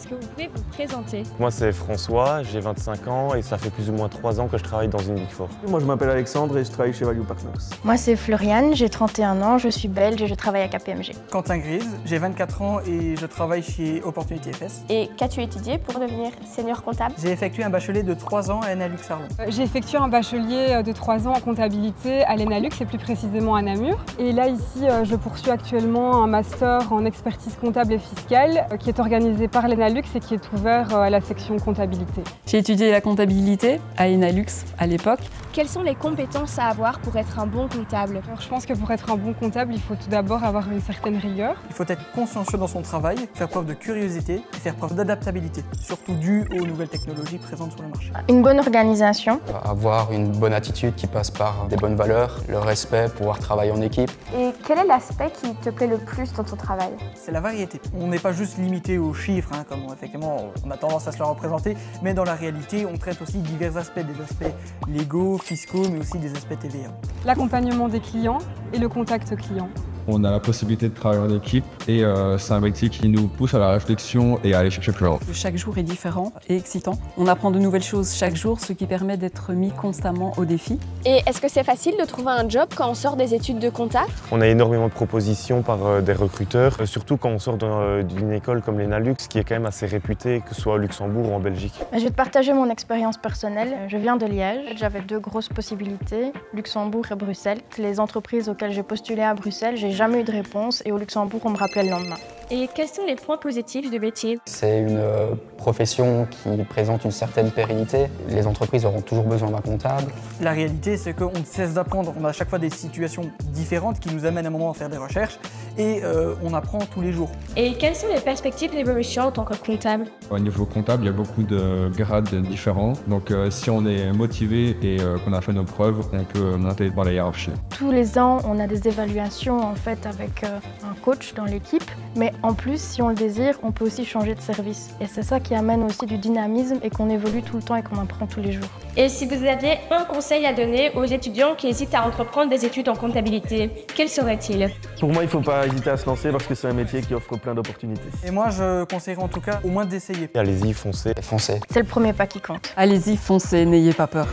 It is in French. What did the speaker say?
Est-ce que vous pouvez vous présenter? Moi c'est François, j'ai 25 ans et ça fait plus ou moins 3 ans que je travaille dans une Big Four. Moi je m'appelle Alexandre et je travaille chez Value Partners. Moi c'est Floriane, j'ai 31 ans, je suis belge et je travaille à KPMG. Quentin Grise, j'ai 24 ans et je travaille chez Opportunity FS. Et qu'as-tu étudié pour devenir senior comptable? J'ai effectué un bachelier de 3 ans à l'ENALUX Arlon. J'ai effectué un bachelier de 3 ans en comptabilité à l'ENALUX et plus précisément à Namur. Et là ici, je poursuis actuellement un master en expertise comptable et fiscale qui est organisé par l'ENALUX et qui est ouvert à la section comptabilité. J'ai étudié la comptabilité à l'ENALUX à l'époque. Quelles sont les compétences à avoir pour être un bon comptable? Alors, je pense que pour être un bon comptable, il faut tout d'abord avoir une certaine rigueur. Il faut être consciencieux dans son travail, faire preuve de curiosité et faire preuve d'adaptabilité, surtout dû aux nouvelles technologies présentes sur le marché. Une bonne organisation. Avoir une bonne attitude qui passe par des bonnes valeurs, le respect, pouvoir travailler en équipe. Et quel est l'aspect qui te plaît le plus dans ton travail? C'est la variété. On n'est pas juste limité aux chiffres, comme effectivement on a tendance à se le représenter, mais dans la réalité, on traite aussi divers aspects, des aspects légaux, fiscaux, mais aussi des aspects TVA. L'accompagnement des clients et le contact client. On a la possibilité de travailler en équipe et c'est un métier qui nous pousse à la réflexion et à aller chercher plus loin. Chaque jour est différent et excitant. On apprend de nouvelles choses chaque jour, ce qui permet d'être mis constamment au défi. Et est-ce que c'est facile de trouver un job quand on sort des études de compta? On a énormément de propositions par des recruteurs, surtout quand on sort d'une école comme l'ENALUX qui est quand même assez réputée, que ce soit au Luxembourg ou en Belgique. Je vais te partager mon expérience personnelle. Je viens de Liège, j'avais 2 grosses possibilités, Luxembourg et Bruxelles. Les entreprises auxquelles j'ai postulé à Bruxelles, j'ai jamais eu de réponse et au Luxembourg, on me rappelait le lendemain. Et quels sont les points positifs du métier? C'est une profession qui présente une certaine pérennité. Les entreprises auront toujours besoin d'un comptable. La réalité, c'est qu'on ne cesse d'apprendre. On a à chaque fois des situations différentes qui nous amènent à un moment à faire des recherches et on apprend tous les jours. Et quelles sont les perspectives d'évolution en tant que comptable? Au niveau comptable, il y a beaucoup de grades différents. Donc si on est motivé et qu'on a fait nos preuves, on peut monter dans la hiérarchie. Tous les ans, on a des évaluations en fait avec un coach dans l'équipe. Mais en plus, si on le désire, on peut aussi changer de service. Et c'est ça qui amène aussi du dynamisme et qu'on évolue tout le temps et qu'on apprend tous les jours. Et si vous aviez un conseil à donner aux étudiants qui hésitent à entreprendre des études en comptabilité, quel serait-il? Pour moi, il ne faut pas hésiter à se lancer parce que c'est un métier qui offre plein d'opportunités. Et moi, je conseillerais en tout cas au moins d'essayer. Allez-y, foncez. Foncez. C'est le premier pas qui compte. Allez-y, foncez, n'ayez pas peur.